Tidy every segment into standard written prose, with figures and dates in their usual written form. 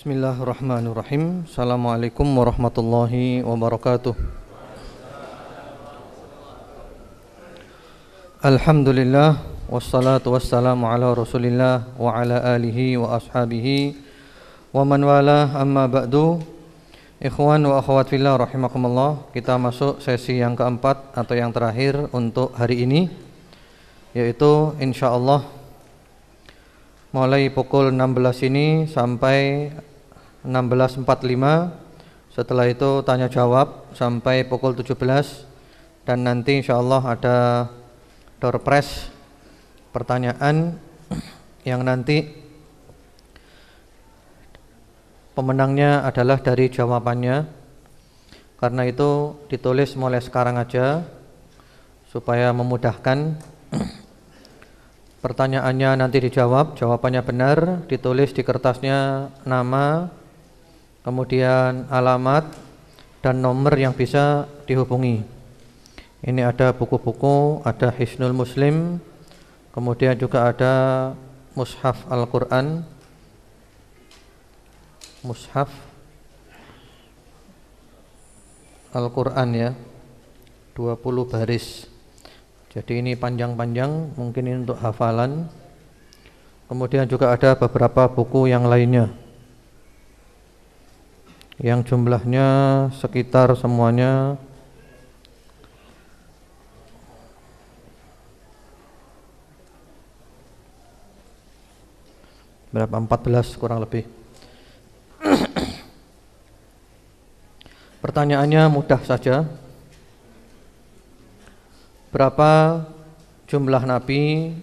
Bismillahirrahmanirrahim. Assalamualaikum warahmatullahi wabarakatuh. Alhamdulillah, wassalatu wassalamu ala rasulillah wa ala alihi wa ashabihi wa man wala, amma ba'du. Ikhwan wa akhwat fillah rahimakumullah. Kita masuk sesi yang keempat atau yang terakhir untuk hari ini, yaitu insyaallah mulai pukul 16 ini sampai 16.45. Setelah itu tanya jawab sampai pukul 17. Dan nanti insyaallah ada door prize pertanyaan yang nanti pemenangnya adalah dari jawabannya. Karena itu ditulis mulai sekarang aja supaya memudahkan. Pertanyaannya nanti dijawab, jawabannya benar, ditulis di kertasnya nama, kemudian alamat dan nomor yang bisa dihubungi. Ini ada buku-buku, ada Hisnul Muslim, kemudian juga ada Mushaf Al-Quran, Mushaf Al-Quran ya, 20 baris. Jadi ini panjang-panjang, mungkin ini untuk hafalan. Kemudian juga ada beberapa buku yang lainnya yang jumlahnya sekitar semuanya berapa? 14 kurang lebih. Pertanyaannya mudah saja. Berapa jumlah nabi?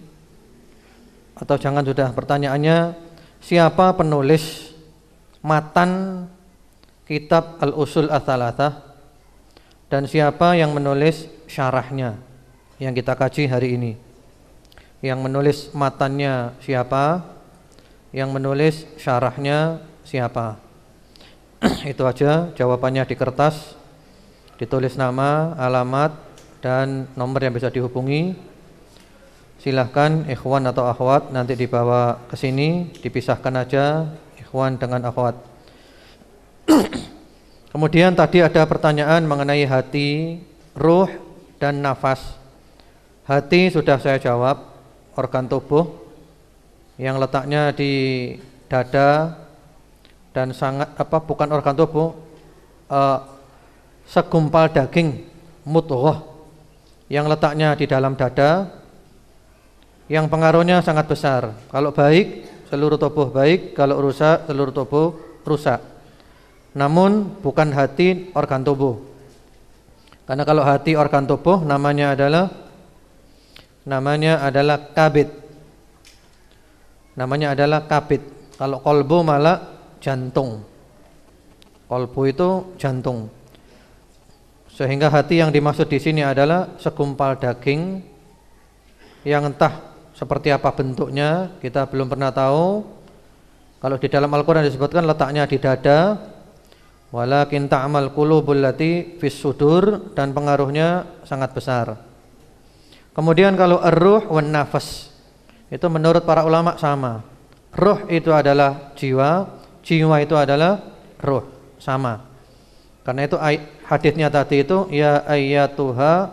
Atau jangan, sudah, pertanyaannya siapa penulis matan kitab Al-Usul Ats-Tsalatsah dan siapa yang menulis syarahnya yang kita kaji hari ini? Yang menulis matannya siapa? Yang menulis syarahnya siapa? Itu aja jawabannya di kertas, ditulis nama, alamat dan nomor yang bisa dihubungi. Silahkan ikhwan atau akhwat nanti dibawa ke sini, dipisahkan aja ikhwan dengan akhwat. Kemudian tadi ada pertanyaan mengenai hati, ruh dan nafas. Hati sudah saya jawab, organ tubuh yang letaknya di dada dan sangat bukan organ tubuh, segumpal daging mudghah yang letaknya di dalam dada, yang pengaruhnya sangat besar. Kalau baik, seluruh tubuh baik. Kalau rusak, seluruh tubuh rusak. Namun bukan hati organ tubuh. Karena kalau hati organ tubuh namanya adalah kabid. Namanya adalah kabid. Kalau kolbu malah jantung. Kolbu itu jantung. Sehingga hati yang dimaksud di sini adalah segumpal daging yang entah seperti apa bentuknya, kita belum pernah tahu. Kalau di dalam Al-Quran disebutkan letaknya di dada, walakin ta'mal qulubul lati fis sudur, dan pengaruhnya sangat besar. Kemudian kalau ar-ruh wan nafas, itu menurut para ulama sama. Ruh itu adalah jiwa, jiwa itu adalah ruh, sama. Karena itu hadisnya tadi itu ya ayyatuha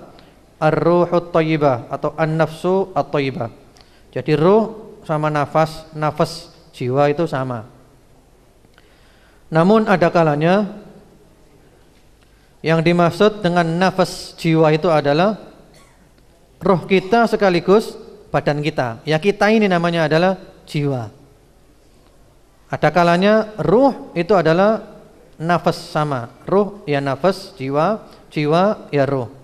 ar-ruhut thayyibah atau an-nafsu at-thayyibah. Jadi ruh sama nafas, nafas jiwa itu sama. Namun ada kalanya yang dimaksud dengan nafas jiwa itu adalah ruh kita sekaligus badan kita. Ya, kita ini namanya adalah jiwa. Ada kalanya ruh itu adalah nafas sama, ruh ya nafas, jiwa, jiwa ya ruh.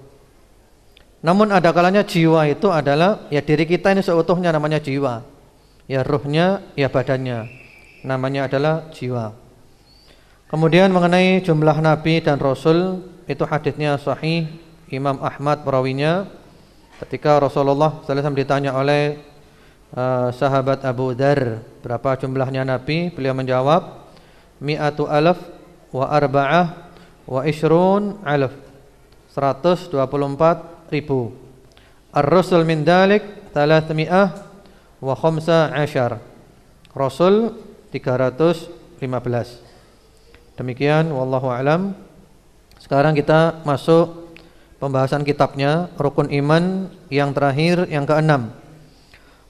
Namun ada kalanya jiwa itu adalah ya diri kita ini seutuhnya namanya jiwa. Ya ruhnya ya badannya namanya adalah jiwa. Kemudian mengenai jumlah nabi dan rasul, itu hadisnya sahih, Imam Ahmad perawinya. Ketika Rasulullah SAW ditanya oleh sahabat Abu Dzar, berapa jumlahnya nabi? Beliau menjawab, mi'atu alaf wa arba'ah wa ishrun alaf, 124 ribu. Ar-rusul min dalik 300 wa khamsa ashar. Rasul 315. 15. Demikian wallahu alam. Sekarang kita masuk pembahasan kitabnya, rukun iman yang terakhir, yang keenam.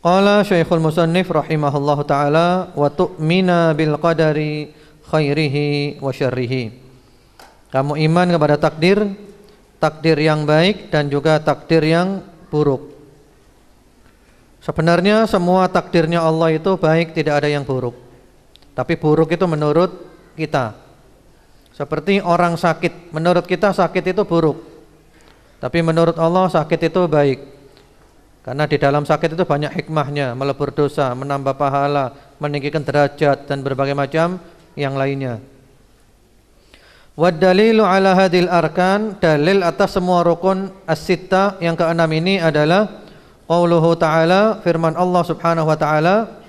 Qala Syekhul Musannif rahimahullahu taala wa tu'mina bil qadari khairihi wa syarrihi. Kamu iman kepada takdir, takdir yang baik dan juga takdir yang buruk. Sebenarnya semua takdirnya Allah itu baik, tidak ada yang buruk. Tapi buruk itu menurut kita. Seperti orang sakit, menurut kita sakit itu buruk. Tapi menurut Allah sakit itu baik. Karena di dalam sakit itu banyak hikmahnya, melebur dosa, menambah pahala, meninggikan derajat dan berbagai macam yang lainnya. Wad dalilu ala hadil arkan, dalil atas semua rukun as-sittah yang keenam ini adalah qauluhu ta'ala, firman Allah Subhanahu wa ta'ala,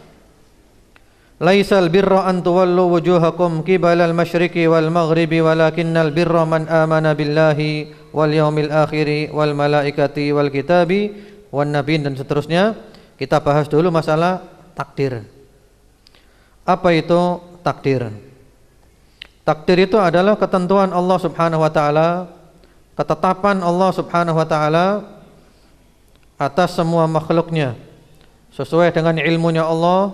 laisal birra an tuwallu wujuhakum qibalal masyriqi wal maghribi walakinnal birra man amana billahi wal yaumil akhiri wal malaikati wal kitabi wan nabiin, dan seterusnya. Kita bahas dulu masalah takdir. Apa itu takdir? Takdir itu adalah ketentuan Allah Subhanahu wa taala, ketetapan Allah Subhanahu wa taala atas semua makhluknya, sesuai dengan ilmunya Allah,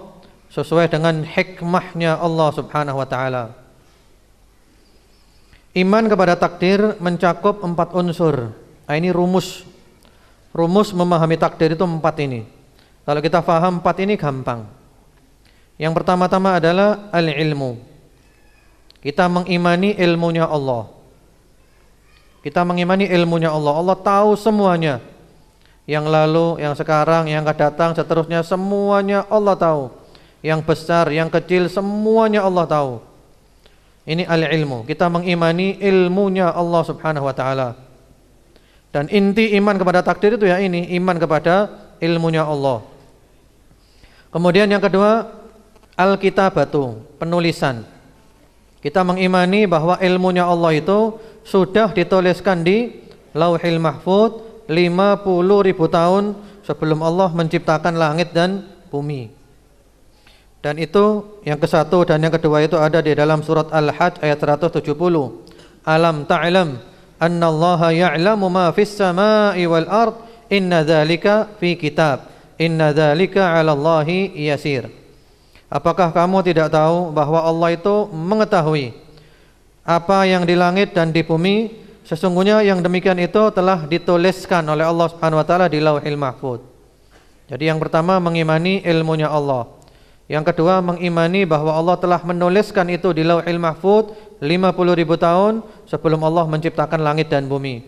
sesuai dengan hikmahnya Allah Subhanahu wa taala. Iman kepada takdir mencakup 4 unsur. Nah, ini rumus memahami takdir itu 4 ini. Kalau kita faham 4 ini gampang. Yang pertama-tama adalah al-ilmu. Kita mengimani ilmunya Allah. Kita mengimani ilmunya Allah. Allah tahu semuanya. Yang lalu, yang sekarang, yang akan datang, seterusnya semuanya Allah tahu. Yang besar, yang kecil, semuanya Allah tahu. Ini al-ilmu. Kita mengimani ilmunya Allah Subhanahu wa taala. Dan inti iman kepada takdir itu ya ini, iman kepada ilmunya Allah. Kemudian yang kedua, al-kitabatu, penulisan. Kita mengimani bahwa ilmunya Allah itu sudah dituliskan di Lauhil Mahfuz 50.000 tahun sebelum Allah menciptakan langit dan bumi. Dan itu yang ke-1 dan yang kedua itu ada di dalam surat Al-Hajj ayat 170. Alam ta'lam annallaha ya'lamu ma fis samai wal ard inna dzalika fi kitab inna dzalika 'alallahi yasir. Apakah kamu tidak tahu bahwa Allah itu mengetahui apa yang di langit dan di bumi? Sesungguhnya yang demikian itu telah dituliskan oleh Allah Subhanahu wa taala di Lauhil Mahfuz. Jadi yang pertama mengimani ilmunya Allah. Yang kedua mengimani bahwa Allah telah menuliskan itu di Lauhil Mahfuz 50.000 tahun sebelum Allah menciptakan langit dan bumi.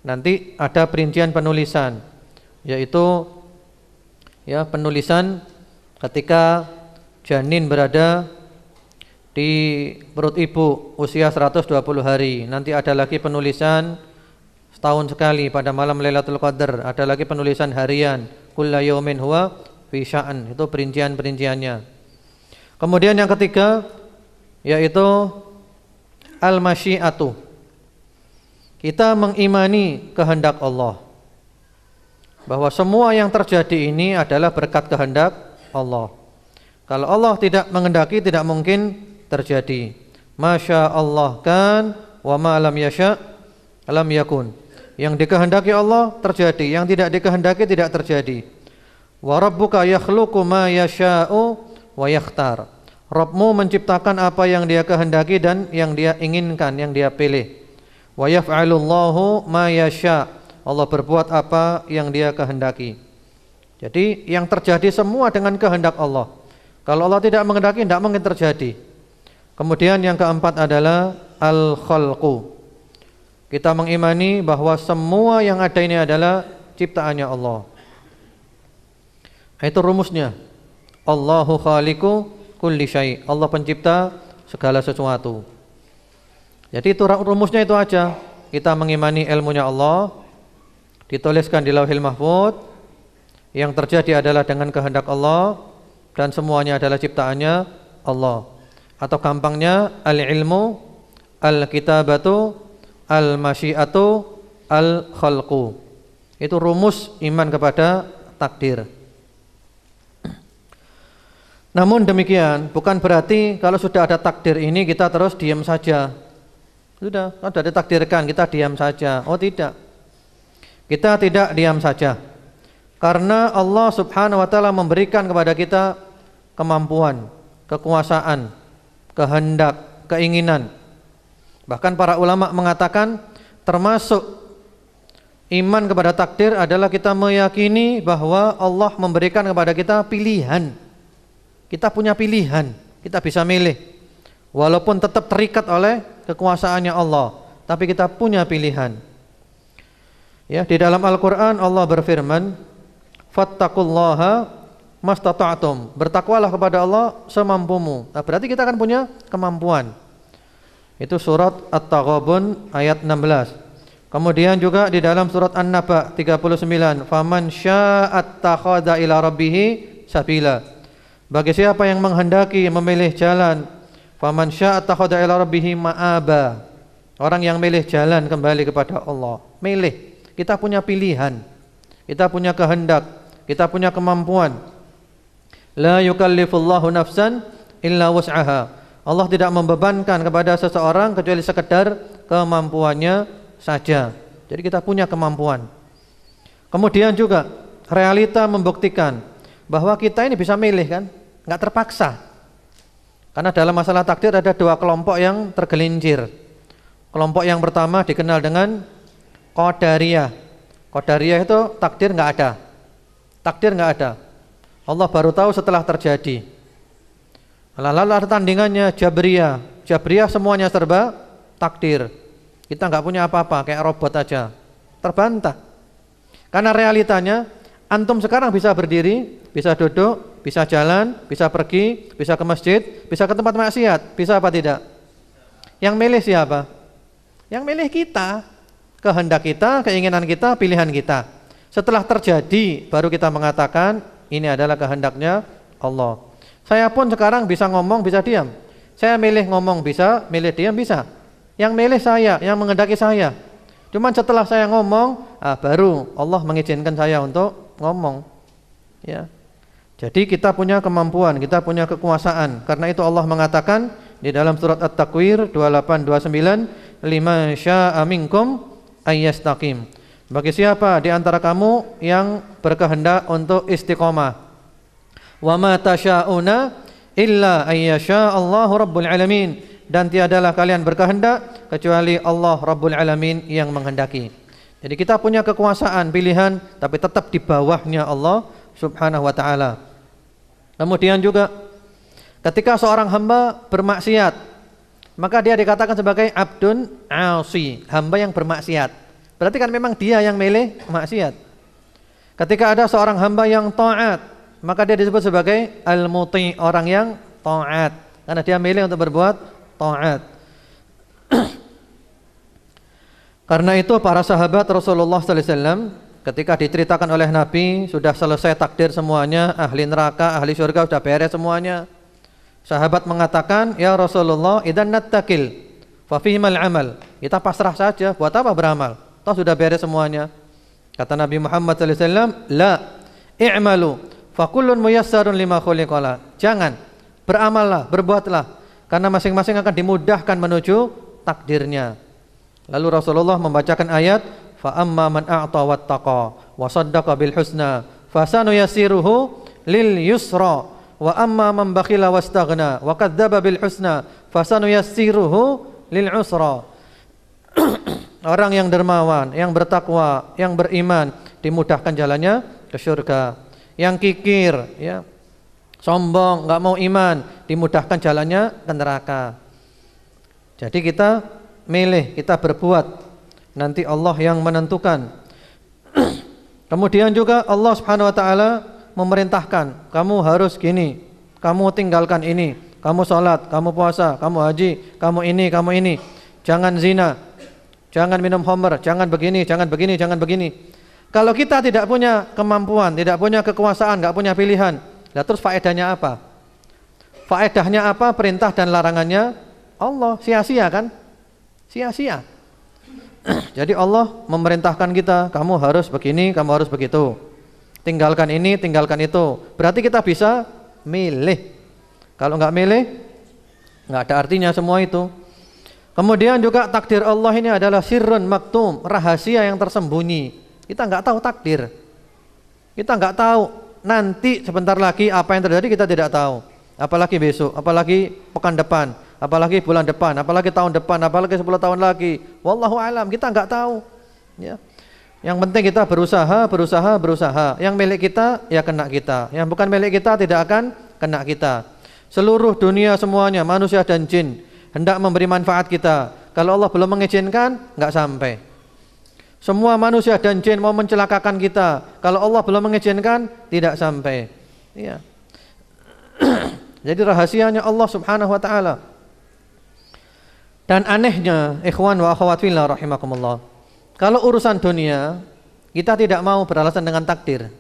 Nanti ada perincian penulisan, yaitu ya penulisan ketika janin berada di perut ibu usia 120 hari. Nanti ada lagi penulisan setahun sekali pada malam Lailatul Qadar. Ada lagi penulisan harian, kulla yaumin huwa fi sya'an. Itu perincian-perinciannya. Kemudian yang ketiga yaitu al-masyiatu. Kita mengimani kehendak Allah, bahwa semua yang terjadi ini adalah berkat kehendak Allah. Kalau Allah tidak menghendaki, tidak mungkin terjadi. Masya Allah kan, wa ma lam yasha lam yakun. Yang dikehendaki Allah terjadi, yang tidak dikehendaki tidak terjadi. Wa rabbuka yakhluqu ma yasha'u wa yakhtar. Rabbmu menciptakan apa yang Dia kehendaki dan yang Dia inginkan, yang Dia pilih. Wa yaf'alullahu ma yasha'. Allah berbuat apa yang Dia kehendaki. Jadi yang terjadi semua dengan kehendak Allah. Kalau Allah tidak menghendaki, tidak mungkin terjadi. Kemudian yang keempat adalah al-khalqu. Kita mengimani bahwa semua yang ada ini adalah ciptaannya Allah. Itu rumusnya. Allahu khaliqu kulli syai'. Allah pencipta segala sesuatu. Jadi itu rumusnya itu aja. Kita mengimani ilmunya Allah, dituliskan di Lauhil Mahfuz, yang terjadi adalah dengan kehendak Allah, dan semuanya adalah ciptaannya Allah. Atau gampangnya al-ilmu, al-kitabatu, al-masyiatu, al-khalqu. Itu rumus iman kepada takdir. Namun demikian bukan berarti kalau sudah ada takdir ini kita terus diam saja. Sudah ditakdirkan kita diam saja. Oh tidak. Kita tidak diam saja. Karena Allah Subhanahu wa taala memberikan kepada kita kemampuan, kekuasaan, kehendak, keinginan. Bahkan para ulama mengatakan termasuk iman kepada takdir adalah kita meyakini bahwa Allah memberikan kepada kita pilihan. Kita punya pilihan, kita bisa milih. Walaupun tetap terikat oleh kekuasaannya Allah, tapi kita punya pilihan. Ya, di dalam Al-Qur'an Allah berfirman, "Fattaqullaha mastata'tum." Bertakwalah kepada Allah semampumu. Nah, berarti kita akan punya kemampuan. Itu surat At-Taghabun ayat 16. Kemudian juga di dalam surat An-Naba 39, "Faman syaa'a attakhadha ila rabbih sabila." Bagi siapa yang menghendaki memilih jalan, faman syaa'a attakhadha ila rabbih ma'aba. Orang yang milih jalan kembali kepada Allah. Milih. Kita punya pilihan. Kita punya kehendak, kita punya kemampuan. La yukallifullahu nafsan illa wus'aha. Allah tidak membebankan kepada seseorang kecuali sekedar kemampuannya saja. Jadi kita punya kemampuan. Kemudian juga realita membuktikan bahwa kita ini bisa milih kan, nggak terpaksa. Karena dalam masalah takdir ada dua kelompok yang tergelincir. Kelompok yang pertama dikenal dengan Qadariyah. Qadariyah itu takdir nggak ada. Takdir nggak ada. Allah baru tahu setelah terjadi. Lalu ada tandingannya Jabriyah. Jabriyah semuanya serba takdir. Kita nggak punya apa-apa, kayak robot aja. Terbantah. Karena realitanya antum sekarang bisa berdiri, bisa duduk, bisa jalan, bisa pergi, bisa ke masjid, bisa ke tempat maksiat. Bisa apa tidak? Yang milih siapa? Yang milih kita. Kehendak kita, keinginan kita, pilihan kita. Setelah terjadi baru kita mengatakan ini adalah kehendaknya Allah. Saya pun sekarang bisa ngomong, bisa diam. Saya milih ngomong bisa, milih diam bisa. Yang milih saya, yang menghendaki saya. Cuman setelah saya ngomong, baru Allah mengizinkan saya untuk ngomong. Ya. Jadi kita punya kemampuan, kita punya kekuasaan. Karena itu Allah mengatakan di dalam surat At-Takwir 28-29, "Liman syaa'a minkum ayyastaqim." Bagi siapa di antara kamu yang berkehendak untuk istiqomah. Wa ma tasya'una illa ayyasha Allahu rabbul alamin. Dan tiadalah kalian berkehendak kecuali Allah Rabbul Alamin yang menghendaki. Jadi kita punya kekuasaan, pilihan, tapi tetap di bawahnya Allah Subhanahu wa taala. Kemudian juga ketika seorang hamba bermaksiat, maka dia dikatakan sebagai abdun asi, hamba yang bermaksiat. Berarti kan memang dia yang milih maksiat. Ketika ada seorang hamba yang taat, maka dia disebut sebagai al-muti, orang yang taat, karena dia milih untuk berbuat taat. Karena itu para sahabat Rasulullah sallallahu alaihi wasallam ketika diceritakan oleh Nabi sudah selesai takdir semuanya, ahli neraka, ahli surga sudah beres semuanya. Sahabat mengatakan, "Ya Rasulullah, idzan nattakil fa fihimal amal." Kita pasrah saja, buat apa beramal? Toh sudah beres semuanya. Kata Nabi Muhammad sallallahu alaihi wasallam, "La, i'malu fa kullun muyassarun lima khuliqala." Jangan, beramallah, berbuatlah, karena masing-masing akan dimudahkan menuju takdirnya. Lalu Rasulullah membacakan ayat, fa amma man a'ta wattaqa wa saddaqa bil husna fasanuyassiruhu lil yusra wa amma man bakhila wastaghna wa kadzdzaba bil husna fasanuyassiruhu lil usra. Orang yang dermawan, yang bertakwa, yang beriman dimudahkan jalannya ke surga. Yang kikir, ya, sombong, enggak mau iman, dimudahkan jalannya ke neraka. Jadi kita milih, kita berbuat. Nanti Allah yang menentukan. Kemudian juga Allah Subhanahu wa taala memerintahkan, kamu harus gini, kamu tinggalkan ini, kamu salat, kamu puasa, kamu haji, kamu ini. Jangan zina, jangan minum khamr, jangan begini, jangan begini, jangan begini. Kalau kita tidak punya kemampuan, tidak punya kekuasaan, enggak punya pilihan, lah terus faedahnya apa? Faedahnya apa perintah dan larangannya Allah? Sia-sia kan? Sia-sia. Jadi Allah memerintahkan kita, kamu harus begini, kamu harus begitu. Tinggalkan ini, tinggalkan itu. Berarti kita bisa milih. Kalau nggak milih, nggak ada artinya semua itu. Kemudian juga takdir Allah ini adalah sirrun maktum, rahasia yang tersembunyi. Kita nggak tahu takdir. Kita nggak tahu nanti sebentar lagi apa yang terjadi, kita tidak tahu. Apalagi besok, apalagi pekan depan, apalagi bulan depan, apalagi tahun depan, apalagi 10 tahun lagi. Wallahu alam, kita nggak tahu. Ya. Yang penting kita berusaha. Yang milik kita ya kena kita. Yang bukan milik kita tidak akan kena kita. Seluruh dunia semuanya, manusia dan jin, hendak memberi manfaat kita. Kalau Allah belum mengizinkan, nggak sampai. Semua manusia dan jin mau mencelakakan kita. Kalau Allah belum mengizinkan, tidak sampai. Ya. Jadi rahasianya Allah Subhanahu wa taala. Dan anehnya, ikhwan wa akhwat fillah rahimakumullah, kalau urusan dunia kita tidak mau beralasan dengan takdir.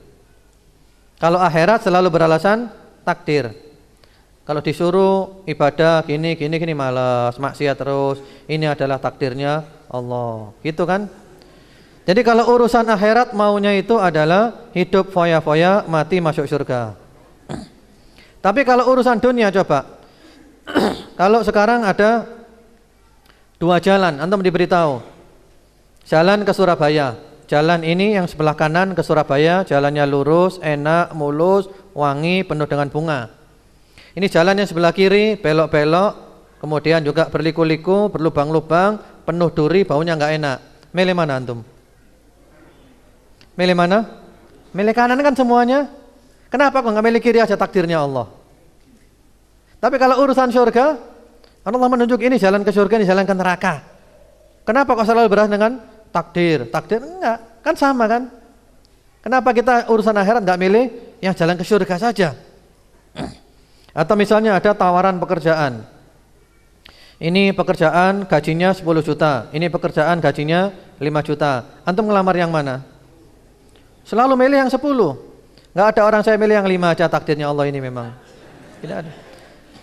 Kalau akhirat selalu beralasan takdir. Kalau disuruh ibadah gini malas, maksiat terus, ini adalah takdirnya Allah. Gitu kan? Jadi kalau urusan akhirat maunya itu adalah hidup foya-foya, mati masuk surga. Tapi kalau urusan dunia coba. Kalau sekarang ada 2 jalan, antum diberitahu. Jalan ke Surabaya. Jalan ini yang sebelah kanan ke Surabaya, jalannya lurus, enak, mulus, wangi, penuh dengan bunga. Ini jalan yang sebelah kiri, belok-belok, kemudian juga berliku-liku, berlubang-lubang, penuh duri, baunya enggak enak. Milih mana antum? Milih mana? Milih kanan kan semuanya. Kenapa kok enggak milih kiri aja, takdirnya Allah? Tapi kalau urusan surga, Allah menunjuk ini jalan ke surga, ini jalan ke neraka. Kenapa kok selalu beras dengan takdir? Takdir enggak, kan sama kan? Kenapa kita urusan akhirat enggak milih yang jalan ke surga saja? Atau misalnya ada tawaran pekerjaan. Ini pekerjaan gajinya 10 juta, ini pekerjaan gajinya 5 juta. Antum ngelamar yang mana? Selalu milih yang 10. Enggak ada orang saya milih yang 5 aja, takdirnya Allah ini memang. Tidak ada.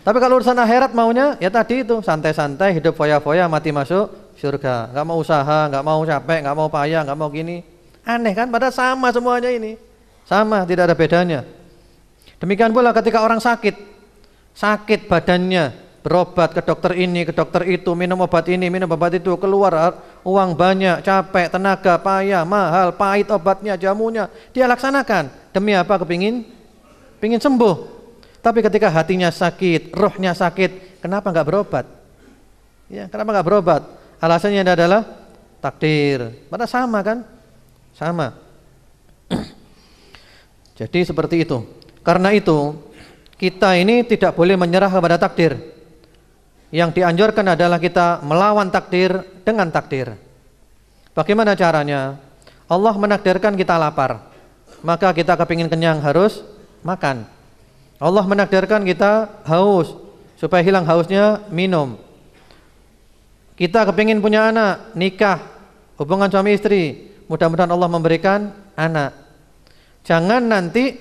Tapi kalau urusan akhirat maunya ya tadi itu, santai-santai, hidup foya-foya, mati masuk surga. Enggak mau usaha, enggak mau capek, enggak mau payah, enggak mau gini. Aneh kan? Padahal sama semuanya ini. Sama, tidak ada bedanya. Demikian pula ketika orang sakit badannya, berobat ke dokter ini, ke dokter itu, minum obat ini, minum obat itu, keluar uang banyak, capek, tenaga, payah, mahal, pahit obatnya, jamunya, dia laksanakan. Demi apa? Pengin sembuh. Tapi ketika hatinya sakit, rohnya sakit, kenapa enggak berobat? Ya, kenapa enggak berobat? Alasannya adalah takdir. Padahal sama kan? Sama. Jadi seperti itu. Karena itu kita ini tidak boleh menyerah kepada takdir. Yang dianjurkan adalah kita melawan takdir dengan takdir. Bagaimana caranya? Allah menakdirkan kita lapar, maka kita kepingin kenyang harus makan. Allah menakdirkan kita haus, supaya hilang hausnya minum. Kita kepingin punya anak, nikah, hubungan suami istri, mudah-mudahan Allah memberikan anak. Jangan nanti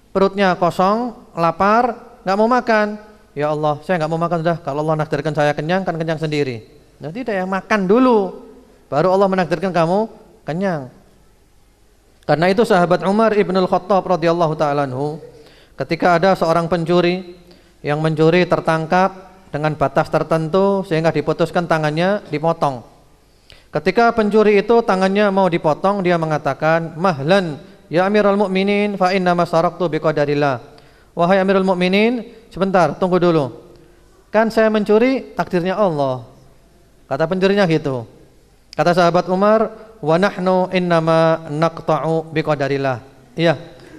perutnya kosong, lapar, gak mau makan. Ya Allah, saya gak mau makan sudah. Kalau Allah menakdirkan saya kenyang, kan kenyang sendiri. Nah, tidak, ya makan dulu, baru Allah menakdirkan kamu kenyang. Karena itu sahabat Umar ibnul Khattab radhiyallahu ta'ala anhu, ketika ada seorang pencuri yang mencuri tertangkap dengan batas tertentu sehingga diputuskan tangannya dipotong. Ketika pencuri itu tangannya mau dipotong, dia mengatakan, "Mahlan ya Amirul Mukminin, fa inna ma saraktu biqadarillah." Wahai Amirul Mukminin, sebentar, tunggu dulu. Kan saya mencuri takdirnya Allah. Kata pencurinya gitu. Kata sahabat Umar, "Wa nahnu innama naqta'u biqadarillah." Iya,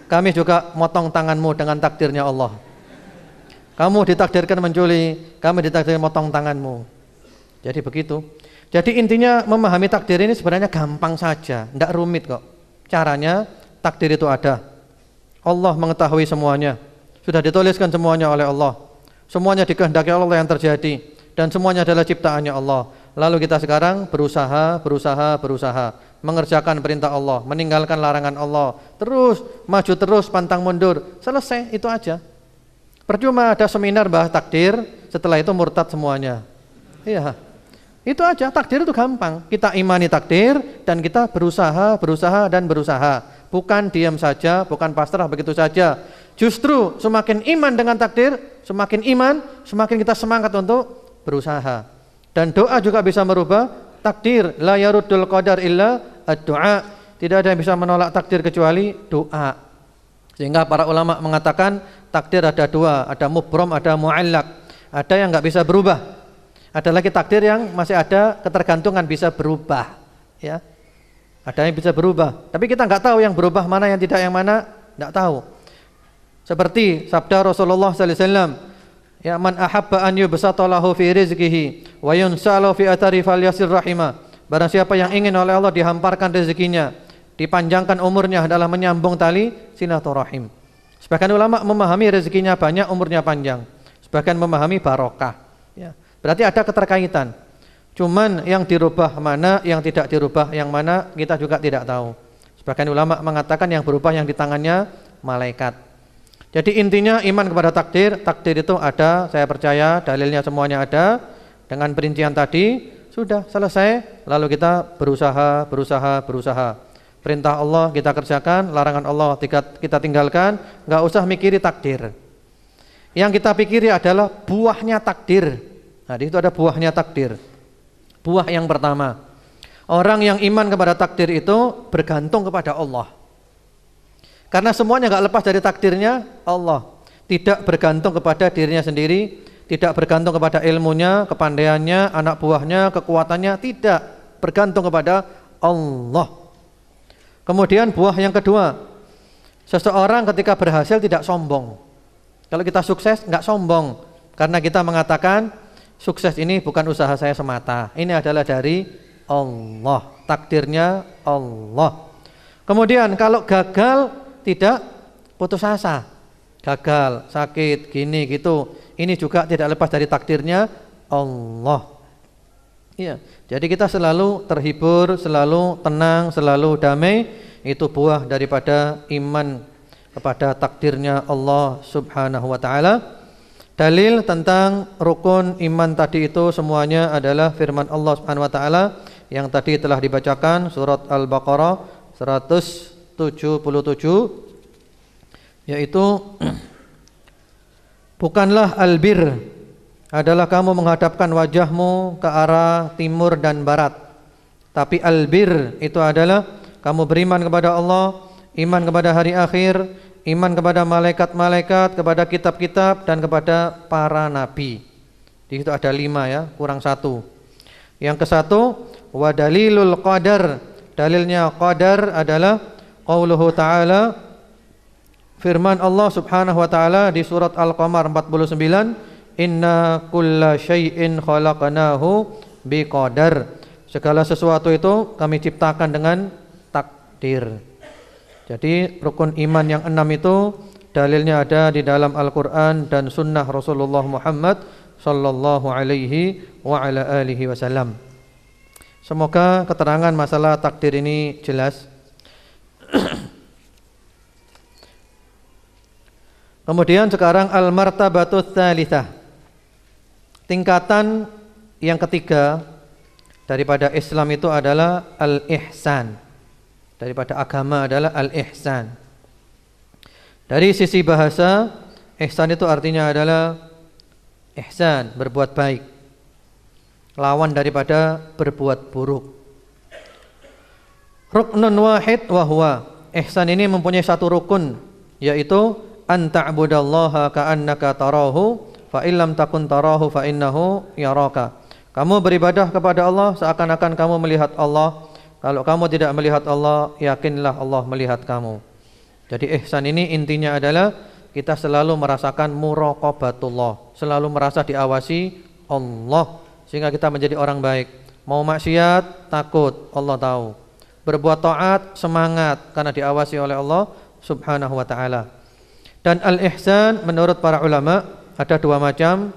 kami juga motong tanganmu dengan takdirnya Allah. Kamu ditakdirkan mencuri, kami ditakdirkan motong tanganmu. Jadi begitu. Jadi intinya memahami takdir ini sebenarnya gampang saja, tidak rumit kok. Caranya takdir itu ada. Allah mengetahui semuanya. Sudah dituliskan semuanya oleh Allah. Semuanya dikehendaki Allah yang terjadi, dan semuanya adalah ciptaannya Allah. Lalu kita sekarang berusaha mengerjakan perintah Allah, meninggalkan larangan Allah, terus maju terus, pantang mundur. Selesai, itu aja. Percuma ada seminar bahas takdir, setelah itu murtad semuanya. Iya. Itu aja, takdir itu gampang. Kita imani takdir dan kita berusaha. Bukan diam saja, bukan pasrah begitu saja. Justru semakin iman dengan takdir, semakin iman, semakin kita semangat untuk berusaha. Dan doa juga bisa merubah takdir. La yaruddul qadar illa ad-du'a. Tidak ada yang bisa menolak takdir kecuali doa. Sehingga para ulama mengatakan takdir ada dua, ada mubrom, ada mu'allaq. Ada yang nggak bisa berubah. Ada lagi takdir yang masih ada ketergantungan bisa berubah. Ya, ada yang bisa berubah. Tapi kita nggak tahu yang berubah mana, yang tidak, yang mana nggak tahu. Seperti sabda Rasulullah sallallahu alaihi wasallam, ya man ahabba an yubsata lahu fi rizqihi wa yunsalu fi athari falyasir rahimah. Barang siapa yang ingin oleh Allah dihamparkan rezekinya, dipanjangkan umurnya adalah menyambung tali silaturahim. Sebagian ulama memahami rezekinya banyak, umurnya panjang. Sebagian memahami barokah. Ya, berarti ada keterkaitan. Cuman yang dirubah mana, yang tidak dirubah yang mana, kita juga tidak tahu. Sebagian ulama mengatakan yang berubah yang di tangannya malaikat. Jadi intinya iman kepada takdir. Takdir itu ada, saya percaya dalilnya semuanya ada. Dengan perincian tadi sudah selesai. Lalu kita berusaha. Perintah Allah kita kerjakan, larangan Allah kita tinggalkan. Gak usah mikiri takdir. Yang kita pikiri adalah buahnya takdir. Nah, di situ ada buahnya takdir. Buah yang pertama, orang yang iman kepada takdir itu bergantung kepada Allah. Karena semuanya gak lepas dari takdirnya Allah. Tidak bergantung kepada dirinya sendiri, tidak bergantung kepada ilmunya, kepandaiannya, anak buahnya, kekuatannya, tidak, bergantung kepada Allah. Kemudian buah yang kedua, seseorang ketika berhasil tidak sombong. Kalau kita sukses gak sombong, karena kita mengatakan sukses ini bukan usaha saya semata, ini adalah dari Allah, takdirnya Allah. Kemudian kalau gagal tidak putus asa, gagal, sakit, gini gitu, ini juga tidak lepas dari takdirnya Allah. Iya, jadi kita selalu terhibur, selalu tenang, selalu damai. Itu buah daripada iman kepada takdirnya Allah Subhanahu wa ta'ala. Dalil tentang rukun iman tadi itu semuanya adalah firman Allah Subhanahu wa ta'ala yang tadi telah dibacakan, surat Al-Baqarah 177, yaitu bukanlah albir adalah kamu menghadapkan wajahmu ke arah timur dan barat, tapi albir itu adalah kamu beriman kepada Allah, iman kepada hari akhir, iman kepada malaikat-malaikat, kepada kitab-kitab, dan kepada para nabi. Di situ ada 5 ya, kurang 1. Yang ke 1, wa dalilul qadar. Dalilnya qadar adalah qauluhu ta'ala, firman Allah Subhanahu wa ta'ala di surat Al-Qamar 49, inna kulla syai'in khalaqnahu biqadar. Segala sesuatu itu kami ciptakan dengan takdir. Jadi rukun iman yang 6 itu dalilnya ada di dalam Al-Quran dan sunnah Rasulullah Muhammad sallallahu alaihi wa ala alihi wasallam. Semoga keterangan masalah takdir ini jelas. Kemudian sekarang al-martabatu tsalitsah. Tingkatan yang ketiga daripada Islam itu adalah al-ihsan. Daripada agama adalah al-ihsan. Dari sisi bahasa, ihsan itu artinya adalah ihsan, berbuat baik. Lawan daripada berbuat buruk. Ruknun wahid wa huwa. Ihsan ini mempunyai satu rukun, yaitu an ta'budallaha ka'annaka tarahu fa illam takun tarahu fa innahu yaraka. Kamu beribadah kepada Allah seakan-akan kamu melihat Allah. Kalau kamu tidak melihat Allah, yakinlah Allah melihat kamu. Jadi ihsan ini intinya adalah kita selalu merasakan muraqabatullah, selalu merasa diawasi Allah, sehingga kita menjadi orang baik. Mau maksiat, takut, Allah tahu. Berbuat taat, semangat, karena diawasi oleh Allah Subhanahu wa ta'ala. Dan al-ihsan menurut para ulama ada 2 macam.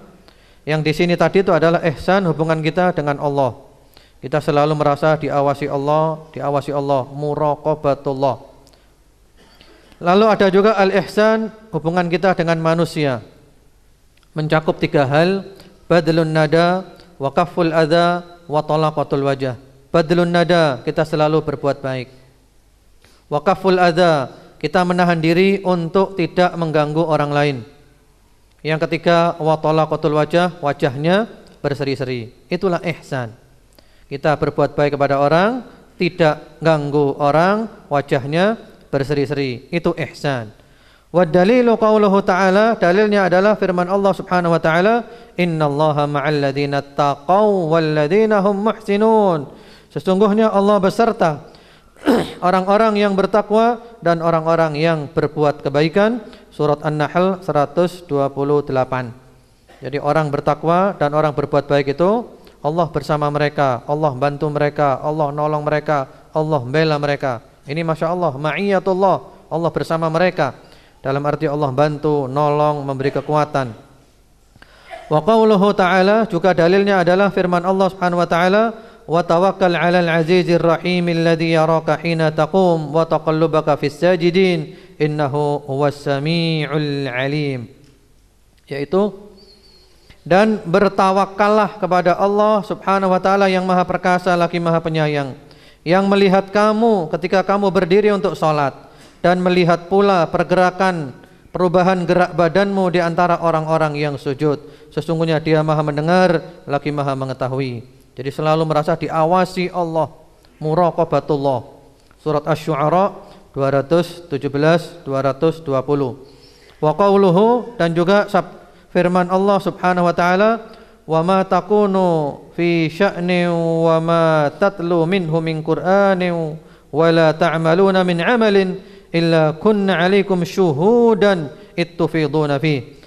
Yang di sini tadi itu adalah ihsan hubungan kita dengan Allah. Kita selalu merasa diawasi Allah, muraqabatullah. Lalu ada juga al-ihsan hubungan kita dengan manusia. Mencakup 3 hal, badlun nada, wa kafful adza, wa talaqatul wajah. Badlun nada, kita selalu berbuat baik. Wa kafful adza, kita menahan diri untuk tidak mengganggu orang lain. Yang ketiga, wa talaqatul wajah, wajahnya berseri-seri. Itulah ihsan. Kita berbuat baik kepada orang, tidak ganggu orang, wajahnya berseri-seri. Itu ihsan. Wa dalilu qauluhu ta'ala, dalilnya adalah firman Allah Subhanahu wa taala, innallaha ma'al ladzina taqaw wal ladzina hum muhsinun. Sesungguhnya Allah beserta orang-orang yang bertakwa dan orang-orang yang berbuat kebaikan. Surat An-Nahl 128. Jadi orang bertakwa dan orang berbuat baik itu Allah bersama mereka, Allah bantu mereka, Allah nolong mereka, Allah bela mereka. Ini Masya Allah, ma'iyatullah, Allah bersama mereka. Dalam arti Allah bantu, nolong, memberi kekuatan. Wa qauluhu ta'ala, juga dalilnya adalah firman Allah Subhanahu wa ta'ala, wa tawakkal 'alal 'azizir rahim alladzi yaraka hina taqum wa taqallubaka fis sajidin innahu huwas samiul 'alim. Yaitu, dan bertawakallah kepada Allah Subhanahu wa ta'ala yang Maha Perkasa lagi Maha Penyayang, yang melihat kamu ketika kamu berdiri untuk salat, dan melihat pula pergerakan, perubahan gerak badanmu di antara orang-orang yang sujud. Sesungguhnya Dia Maha mendengar lagi Maha mengetahui. Jadi selalu merasa diawasi Allah, muraqabatullah. Surat Asy-Syu'ara 217 220. Wa qauluhu, dan juga firman Allah Subhanahu wa taala, wa ma takunu fi sya'nin wa ma tatlu minhu min qur'anin wa la ta'maluna min 'amalin illa kunna 'alaikum syuhudan ittufiduna fi.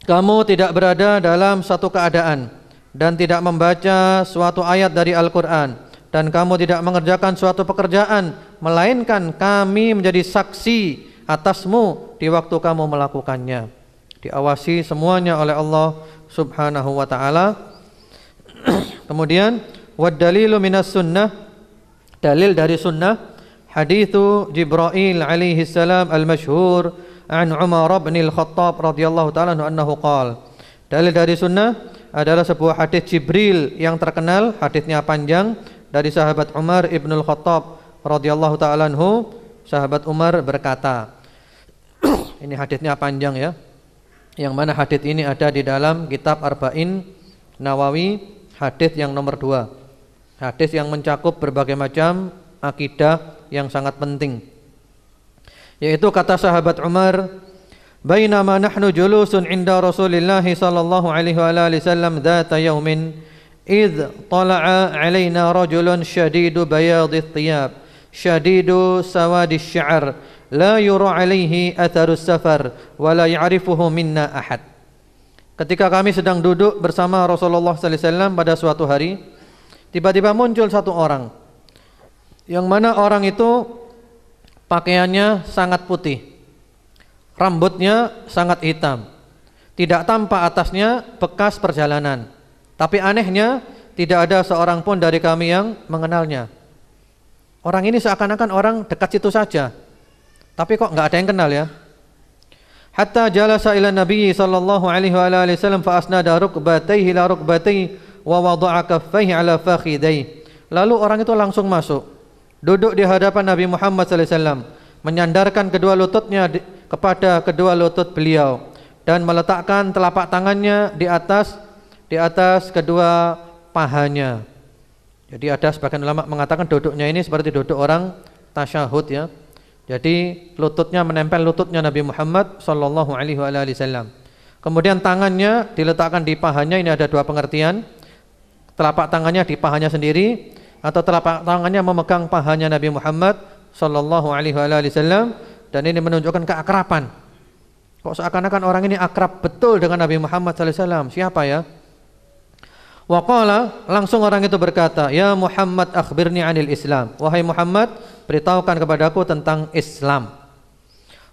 Kamu tidak berada dalam satu keadaan dan tidak membaca suatu ayat dari Al-Qur'an, dan kamu tidak mengerjakan suatu pekerjaan melainkan kami menjadi saksi atasmu di waktu kamu melakukannya. Diawasi semuanya oleh Allah Subhanahu wa taala. Kemudian wad dalilu minas sunnah, dalil dari sunnah, hadithu Jibril alaihi salam al-masyhur an Umar bin al-Khattab radhiyallahu ta'ala anhu qala. Dalil dari sunnah adalah sebuah hadis Jibril yang terkenal, hadisnya panjang, dari sahabat Umar ibn al-Khattab radhiyallahu ta'ala anhu. Sahabat Umar berkata, ini hadisnya panjang ya, yang mana hadis ini ada di dalam kitab Arba'in Nawawi, hadis yang nomor 2, hadis yang mencakup berbagai macam akidah yang sangat penting. Yaitu kata sahabat Umar, bainama nahnu julusun inda Rasulillah sallallahu alaihi wa alihi wasallam dzata yaumin idh tala'a alaina rajulun shadidu bayadith thiyab shadidu sawadis sya'r la yura alaihi atharus safar wa la ya'rifuhu minna ahad. Ketika kami sedang duduk bersama Rasulullah sallallahu alaihi wasallam pada suatu hari, tiba-tiba muncul satu orang, yang mana orang itu pakaiannya sangat putih, rambutnya sangat hitam, tidak tampak atasnya bekas perjalanan. Tapi anehnya tidak ada seorang pun dari kami yang mengenalnya. Orang ini seakan-akan orang dekat situ saja, tapi kok enggak ada yang kenal ya. Hatta jalasa ila Nabi sallallahu alaihi wasallam fa asnada rukbatayhi ila rukbatayhi wa wada'a kaffayhi ala fakhidayhi. Lalu orang itu langsung masuk, duduk di hadapan Nabi Muhammad sallallahu alaihi wasallam, menyandarkan kedua lututnya kepada kedua lutut beliau dan meletakkan telapak tangannya di atas kedua pahanya. Jadi ada sebagian ulama mengatakan duduknya ini seperti duduk orang tasyahud ya. Jadi lututnya menempel lututnya Nabi Muhammad sallallahu alaihi wasallam. Kemudian tangannya diletakkan di pahanya. Ini ada dua pengertian. Telapak tangannya di pahanya sendiri, atau telapak tangannya memegang pahanya Nabi Muhammad sallallahu alaihi wasallam, dan ini menunjukkan keakraban. Kok seakan-akan orang ini akrab betul dengan Nabi Muhammad sallallahu alaihi wasallam. Siapa ya? Wa qala, langsung orang itu berkata, ya Muhammad akhbirni anil Islam. Wahai Muhammad, beritahukan kepadaku tentang Islam.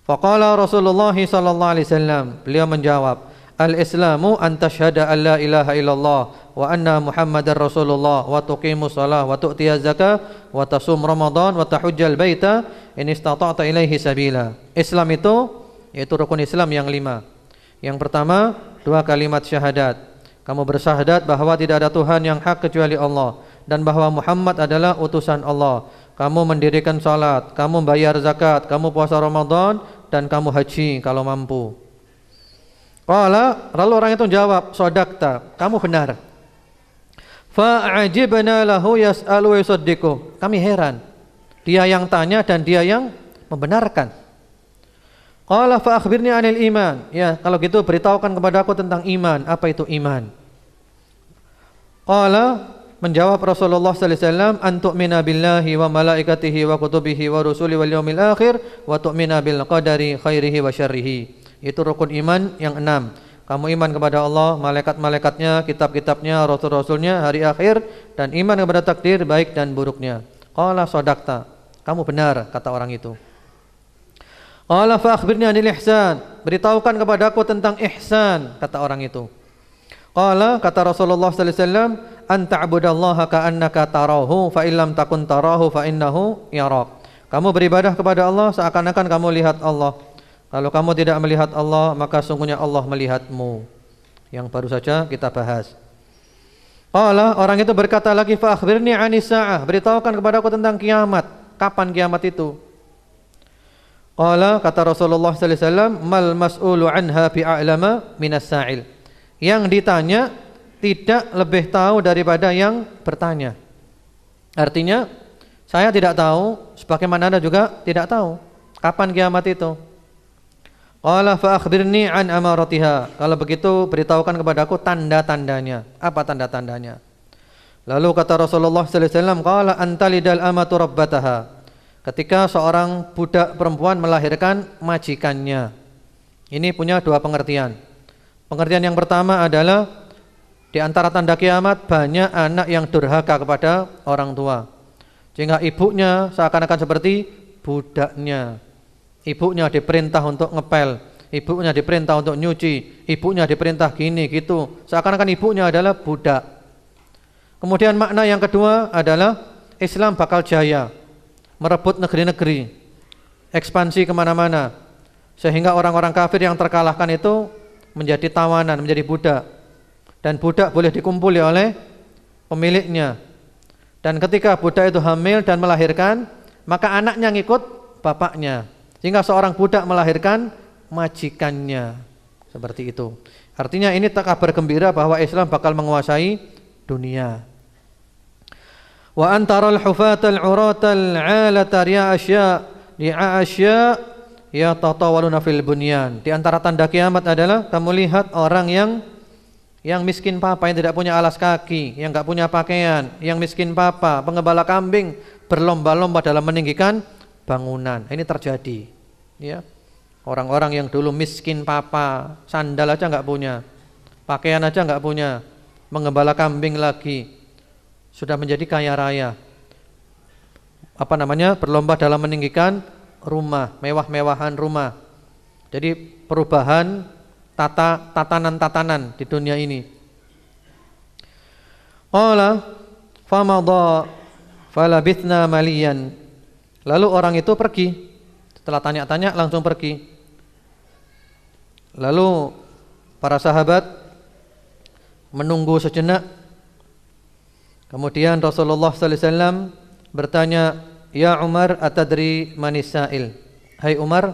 Faqala Rasulullah sallallahu alaihi wasallam, beliau menjawab, al-islamu an tashhada an la ilaha illallah wa anna Muhammadar Rasulullah wa tuqimus shalah wa tu'tiyaz zakah wa tasum Ramadan wa tahujjal baita in istata'ta ilaihi sabila. Islam itu yaitu rukun Islam yang 5. Yang pertama, 2 kalimat syahadat. Kamu bersyahadat bahwa tidak ada Tuhan yang hak kecuali Allah, dan bahwa Muhammad adalah utusan Allah. kamu mendirikan salat, kamu bayar zakat, kamu puasa Ramadan, dan kamu haji kalau mampu. Qala, lalu orang itu jawab, sadaqta, kamu benar. Fa'ajibna lahu yas'alu wa yusaddiqu. Kami heran. Dia yang tanya dan dia yang membenarkan. Qala fa akhbirni 'anil iman. Ya, kalau gitu beritahukan kepada aku tentang iman. Apa itu iman? Qala, menjawab Rasulullah sallallahu alaihi wasallam, an tu'mina billahi wa malaikatihi wa kutubihi wa rusuli wal yaumil akhir wa tu'mina bil qadari khairihi wa syarrihi. Itu rukun iman yang 6. Kamu iman kepada Allah, malaikat-malaikatnya, kitab-kitabnya, rasul-rasulnya, hari akhir, dan iman kepada takdir baik dan buruknya. Qala sadaqta, kamu benar, kata orang itu. Qala fa akhbirni 'anil ihsan, beritahukan kepadaku tentang ihsan, kata orang itu. Qala, kata Rasulullah sallallahu alaihi wasallam, an ta'budallaha ka'annaka tarahu fa illam takun tarahu fa innahu yarak. Kamu beribadah kepada Allah seakan-akan kamu lihat Allah. Kalau kamu tidak melihat Allah, maka sungguhnya Allah melihatmu. Yang baru saja kita bahas. Qala, orang itu berkata lagi, fa akhbirni 'anis sa'ah, beritahukan kepadaku tentang kiamat. Kapan kiamat itu? Qala, kata Rasulullah sallallahu alaihi wasallam, mal mas'ulu anha bi'a'lama minas sa'il. Yang ditanya tidak lebih tahu daripada yang bertanya. Artinya, saya tidak tahu, sebagaimana Anda juga tidak tahu kapan kiamat itu. Qala fa akhbirni an amaratiha. Kalau begitu beritahukan kepadaku tanda-tandanya. Apa tanda-tandanya? Lalu kata Rasulullah sallallahu alaihi wasallam, qala antalidal amatu rabbataha. Ketika seorang budak perempuan melahirkan majikannya. Ini punya dua pengertian. Pengertian yang pertama adalah di antara tanda kiamat banyak anak yang durhaka kepada orang tua. Sehingga ibunya seakan-akan seperti budaknya. Ibunya diperintah untuk ngepel, ibunya diperintah untuk nyuci, ibunya diperintah gini gitu. Seakan-akan ibunya adalah budak. Kemudian makna yang kedua adalah Islam bakal jaya, merebut negeri-negeri, ekspansi kemana-mana, sehingga orang-orang kafir yang terkalahkan itu menjadi tawanan, menjadi budak. Dan budak boleh dikumpuli oleh pemiliknya. Dan ketika budak itu hamil dan melahirkan, maka anaknya ngikut bapaknya. Sehingga seorang budak melahirkan majikannya. Seperti itu. Artinya ini kabar gembira bahwa Islam bakal menguasai dunia. Wa antaral hufatal uratal 'alata ri'asya yatatawaluna fil bunyan. Di antara tanda kiamat adalah kamu lihat orang yang miskin papa, yang tidak punya alas kaki, yang enggak punya pakaian, yang miskin papa, pengembala kambing berlomba-lomba dalam meninggikan bangunan. Ini terjadi, ya. Orang-orang yang dulu miskin papa, sandal aja enggak punya, pakaian aja enggak punya, mengembala kambing lagi, sudah menjadi kaya raya. Berlomba dalam meninggikan rumah, mewah-mewahan rumah. Jadi perubahan tatanan-tatanan di dunia ini. Qala famadha falabithna maliyan. Lalu orang itu pergi. Setelah tanya-tanya langsung pergi. Lalu para sahabat menunggu sejenak. Kemudian Rasulullah sallallahu alaihi wasallam bertanya, "Ya Umar, atadri manis sa'il?" Hai Umar,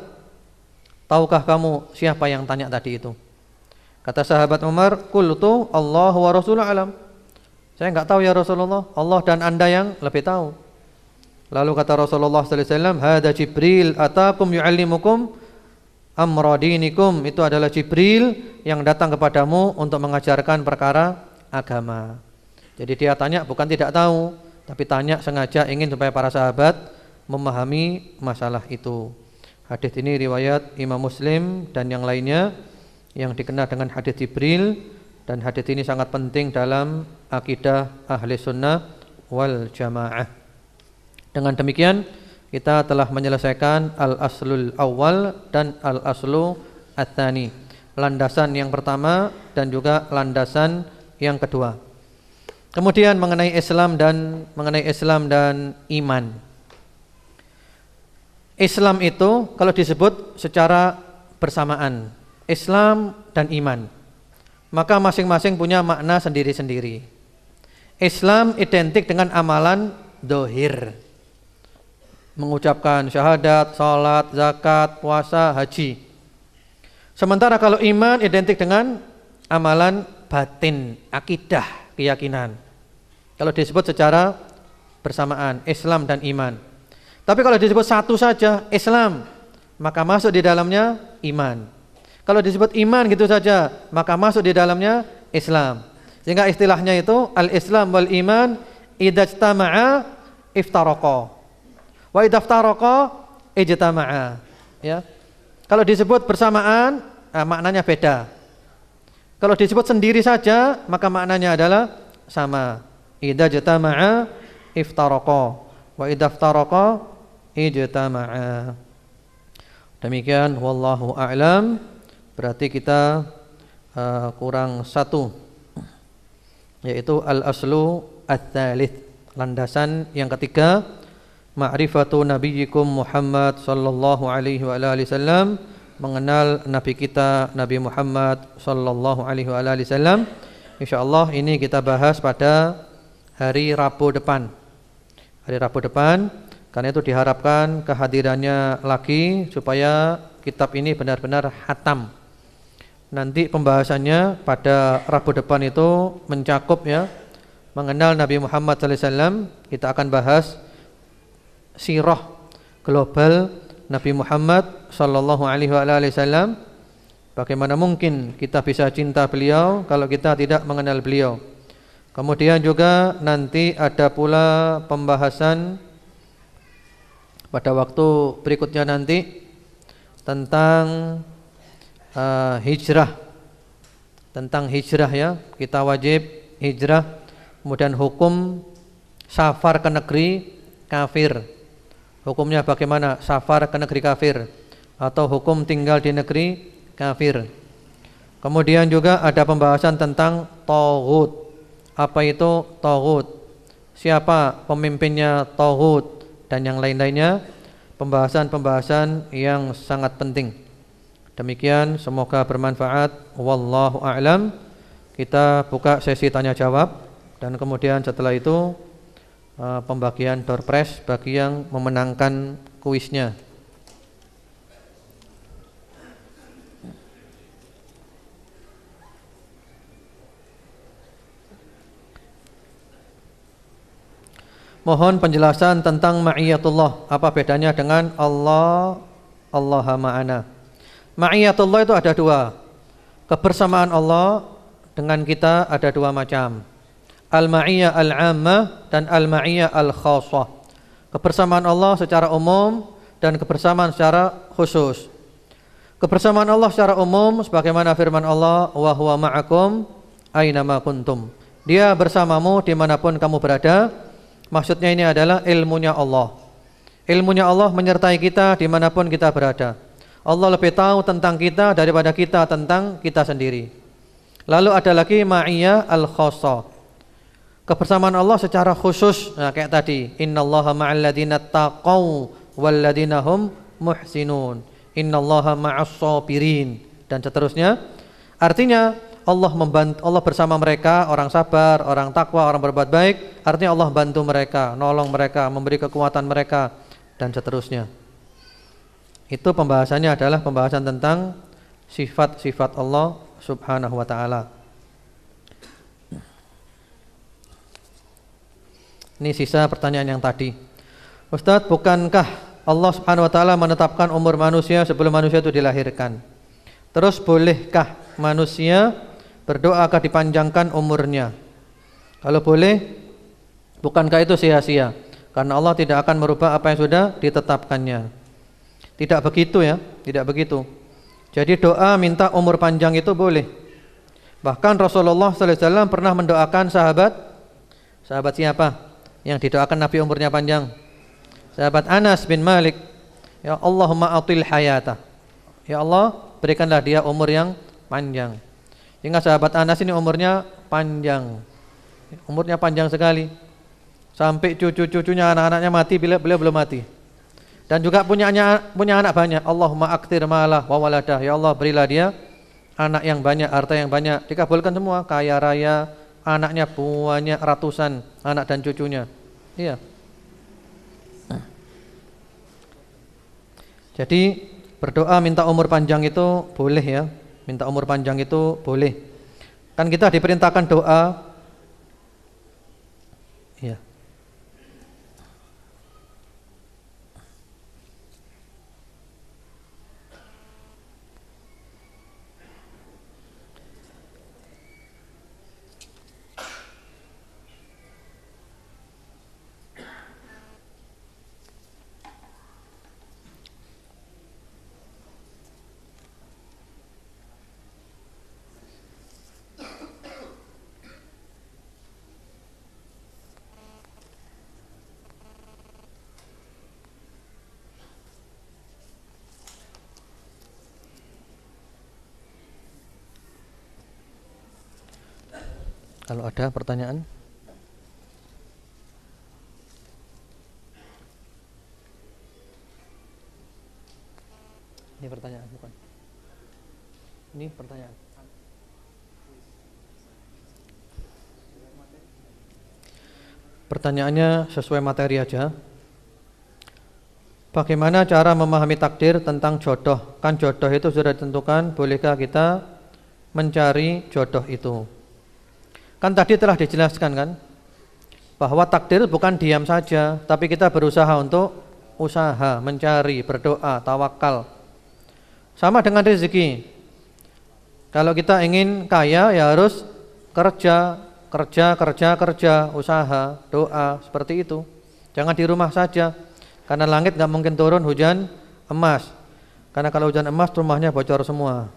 tahukah kamu siapa yang tanya tadi itu? Kata sahabat Umar, "Qultu Allah wa Rasuluhu alam." Saya enggak tahu ya Rasulullah, Allah dan Anda yang lebih tahu. Lalu kata Rasulullah sallallahu alaihi wasallam, "Hada Jibril atakum yu'allimukum amra dinikum." Itu adalah Jibril yang datang kepadamu untuk mengajarkan perkara agama. Jadi dia tanya bukan tidak tahu, tapi tanya sengaja ingin supaya para sahabat memahami masalah itu. Hadis ini riwayat Imam Muslim dan yang lainnya yang dikenal dengan hadis Jibril, dan hadis ini sangat penting dalam akidah ahli sunnah wal jamaah. Dengan demikian kita telah menyelesaikan al-aslul awal dan al-aslu ats-tsani, landasan yang pertama dan juga landasan yang kedua. Kemudian mengenai Islam dan iman. Islam itu kalau disebut secara bersamaan, Islam dan iman, maka masing-masing punya makna sendiri-sendiri. Islam identik dengan amalan dohir. mengucapkan syahadat, salat, zakat, puasa, haji. Sementara kalau iman identik dengan amalan batin, akidah, keyakinan. Kalau disebut secara bersamaan, Islam dan iman. Tapi kalau disebut satu saja, Islam, maka masuk di dalamnya iman. Kalau disebut iman gitu saja, maka masuk di dalamnya Islam. Sehingga istilahnya itu al-Islam wal iman idza ijtama'a iftaraqa. Wa idza iftaraqa ijtama'a. Ya. Kalau disebut bersamaan, maknanya beda. Kalau disebut sendiri saja, maka maknanya adalah sama. Idza ijtama'a iftaraqa wa idza iftaraqa ijtama'a. Demikian wallahu a'lam. Berarti kita kurang satu, yaitu al-aslu ats-tsalits, landasan yang ketiga, ma'rifatu nabiyyikum Muhammad sallallahu alaihi wa alihi wasallam, mengenal nabi kita Nabi Muhammad sallallahu alaihi wa alihi wasallam. Insyaallah ini kita bahas pada hari Rabu depan. Hari Rabu depan, karena itu diharapkan kehadirannya lagi supaya kitab ini benar-benar khatam. Nanti pembahasannya pada Rabu depan itu mencakup ya, mengenal Nabi Muhammad sallallahu alaihi wasallam. Kita akan bahas sirah global Nabi Muhammad sallallahu alaihi wasallam. Bagaimana mungkin kita bisa cinta beliau kalau kita tidak mengenal beliau. Kemudian juga nanti ada pula pembahasan pada waktu berikutnya nanti tentang hijrah. Tentang hijrah ya, kita wajib hijrah. Kemudian hukum safar ke negeri kafir. Hukumnya bagaimana safar ke negeri kafir, atau hukum tinggal di negeri kafir. Kemudian juga ada pembahasan tentang taghut. Apa itu taghut? Siapa pemimpinnya taghut dan yang lain-lainnya. Pembahasan-pembahasan yang sangat penting. Demikian, semoga bermanfaat. Wallahu a'lam. Kita buka sesi tanya jawab, dan kemudian setelah itu pembagian door prize bagi yang memenangkan kuisnya. Mohon penjelasan tentang ma'iyatullah. Apa bedanya dengan Allah, Allaha ma'ana? Ma'iyatullah itu ada dua. Kebersamaan Allah dengan kita ada dua macam. Al-ma'iyah al-ammah dan al-ma'iyah al-khassah. Kebersamaan Allah secara umum dan kebersamaan secara khusus. Kebersamaan Allah secara umum sebagaimana firman Allah, wa huwa ma'akum aynama kuntum. Dia bersamamu dimanapun kamu berada. Maksudnya ini adalah ilmunya Allah. Ilmunya Allah menyertai kita dimanapun kita berada. Allah lebih tahu tentang kita daripada kita tentang kita sendiri. Lalu ada lagi ma'iyah al-khassah. Kebersamaan Allah secara khusus. Nah, kayak tadi, innallaha ma'al ladzina taqaw wal ladzina hum muhsinun. Innallaha ma'as sabirin, dan seterusnya. Artinya Allah membantu, Allah bersama mereka, orang sabar, orang takwa, orang berbuat baik. Artinya Allah bantu mereka, nolong mereka, memberi kekuatan mereka, dan seterusnya. Itu pembahasannya adalah pembahasan tentang sifat-sifat Allah Subhanahu wa ta'ala. Ini sisa pertanyaan yang tadi. Ustadz, bukankah Allah Subhanahu wa ta'ala menetapkan umur manusia sebelum manusia itu dilahirkan? Terus bolehkah manusia berdoa agar dipanjangkan umurnya? Kalau boleh, bukankah itu sia-sia? Karena Allah tidak akan merubah apa yang sudah ditetapkannya. Tidak begitu ya, tidak begitu. Jadi doa minta umur panjang itu boleh. Bahkan Rasulullah sallallahu alaihi wasallam pernah mendoakan sahabat siapa yang didoakan Nabi umurnya panjang? Sahabat Anas bin Malik. Ya Allahumma atil hayata. Ya Allah, berikanlah dia umur yang panjang. Hingga sahabat Anas ini umurnya panjang. Umurnya panjang sekali. Sampai cucu-cucunya, anak-anaknya mati bila beliau belum mati. Dan juga punya anak banyak. Allahumma aktir malah wa waladah. Ya Allah, berilah dia anak yang banyak, harta yang banyak. Dikabulkan semua, kaya raya, anaknya banyak, ratusan anak dan cucunya. Iya. Jadi berdoa minta umur panjang itu boleh ya. Minta umur panjang itu boleh. Kan kita diperintahkan doa. Ya. Kalau ada pertanyaan? Ini pertanyaan bukan? Ini pertanyaan. Pertanyaannya sesuai materi aja. Bagaimana cara memahami takdir tentang jodoh? Kan jodoh itu sudah ditentukan, bolehkah kita mencari jodoh itu? Kan tadi telah dijelaskan kan, bahwa takdir bukan diam saja, tapi kita berusaha untuk usaha, mencari, berdoa, tawakal. Sama dengan rezeki. Kalau kita ingin kaya ya harus kerja, usaha, doa, seperti itu. Jangan di rumah saja, karena langit gak mungkin turun hujan emas. Karena kalau hujan emas rumahnya bocor semua.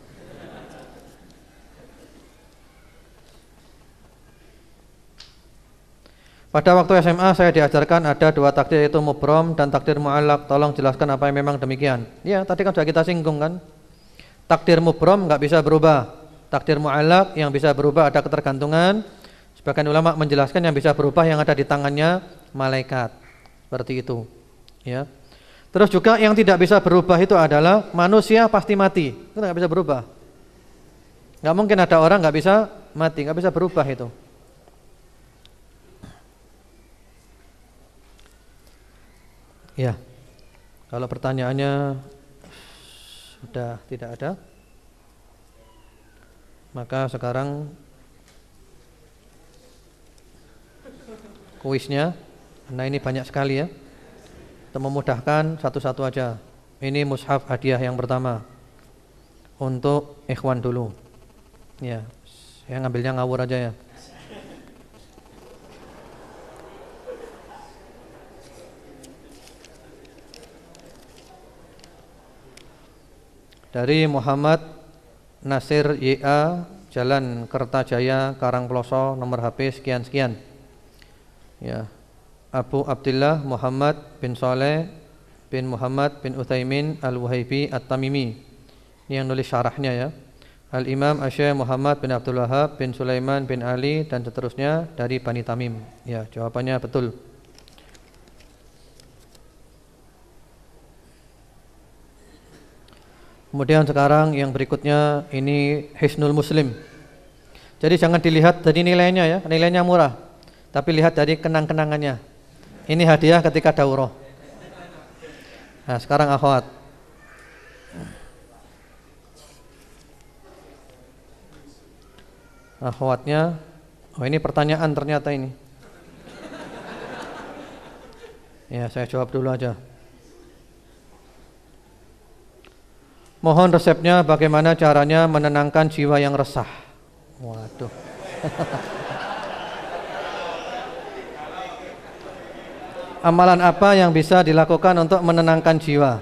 Pada waktu SMA saya diajarkan ada dua takdir, yaitu mubrom dan takdir mu'allaq. Tolong jelaskan apa yang memang demikian. Ya, tadi kan sudah kita singgung kan. Takdir mubrom enggak bisa berubah. Takdir mu'allaq yang bisa berubah ada ketergantungan. Sebagian ulama menjelaskan yang bisa berubah yang ada di tangannya malaikat. Seperti itu. Ya. Terus juga yang tidak bisa berubah itu adalah manusia pasti mati. Itu enggak bisa berubah. Enggak mungkin ada orang enggak bisa mati, enggak bisa berubah itu. Ya, kalau pertanyaannya sudah tidak ada, maka sekarang kuisnya. Nah ini banyak sekali ya. Untuk memudahkan satu-satu aja. Ini mushaf hadiah yang pertama untuk ikhwan dulu. Ya, saya ngambilnya ngawur aja ya. Dari Muhammad Nasir YA, Jalan Kertajaya, Karangploso, nomor HP sekian-sekian. Ya. Abu Abdullah Muhammad bin Saleh bin Muhammad bin Utsaimin Al-Wahibi At-Tamimi. Ini yang nulis syarahnya ya. Al-Imam Asy-Syaikh Muhammad bin Abdul Wahhab bin Sulaiman bin Ali dan seterusnya dari Bani Tamim. Ya, jawabannya betul. Kemudian sekarang yang berikutnya ini Hisnul Muslim. Jadi jangan dilihat dari nilainya ya, nilainya murah. Tapi lihat dari kenang-kenangannya. Ini hadiah ketika daurah. Nah, sekarang akhwat. Akhwatnya, oh ini pertanyaan ternyata ini. Ya, saya jawab dulu aja. Mohon resepnya bagaimana caranya menenangkan jiwa yang resah. Waduh. Amalan apa yang bisa dilakukan untuk menenangkan jiwa?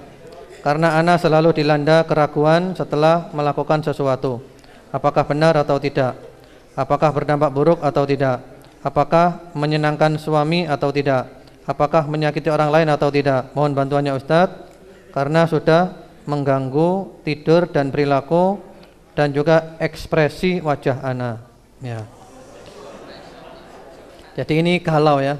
Karena ana selalu dilanda keraguan setelah melakukan sesuatu. Apakah benar atau tidak? Apakah berdampak buruk atau tidak? Apakah menyenangkan suami atau tidak? Apakah menyakiti orang lain atau tidak? Mohon bantuannya Ustadz, karena sudah mengganggu tidur dan perilaku dan juga ekspresi wajah ana. Ya. Jadi ini galau ya.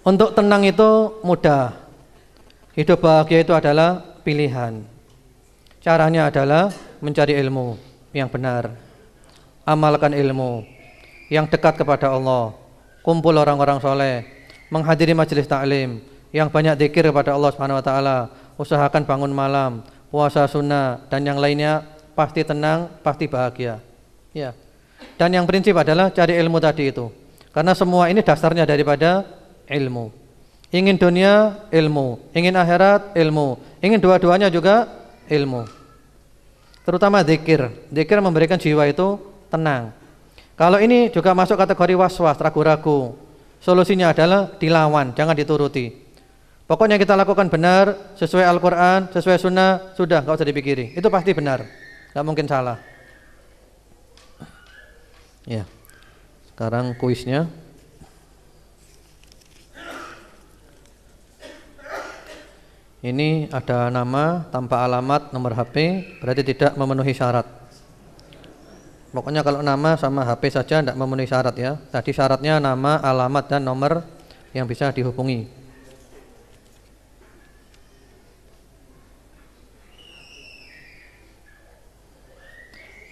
Untuk tenang itu mudah. Hidup bahagia itu adalah pilihan. Caranya adalah mencari ilmu yang benar. Amalkan ilmu yang dekat kepada Allah. Kumpul orang-orang soleh. menghadiri majelis taklim, yang banyak zikir kepada Allah Subhanahu wa taala, usahakan bangun malam, puasa sunnah dan yang lainnya, pasti tenang, pasti bahagia. Ya. Dan yang prinsip adalah cari ilmu tadi itu. Karena semua ini dasarnya daripada ilmu. Ingin dunia, ilmu. Ingin akhirat, ilmu. Ingin dua-duanya juga ilmu. Terutama zikir. Zikir memberikan jiwa itu tenang. Kalau ini juga masuk kategori was-was, ragu-ragu, solusinya adalah dilawan, jangan dituruti. Pokoknya kita lakukan benar, sesuai Al-Quran, sesuai sunnah, sudah, gak usah dipikiri. Itu pasti benar, gak mungkin salah. Ya. Sekarang kuisnya. Ini ada nama tanpa alamat, nomor HP, berarti tidak memenuhi syarat. Pokoknya kalau nama sama HP saja tidak memenuhi syarat ya. Tadi syaratnya nama, alamat dan nomor yang bisa dihubungi.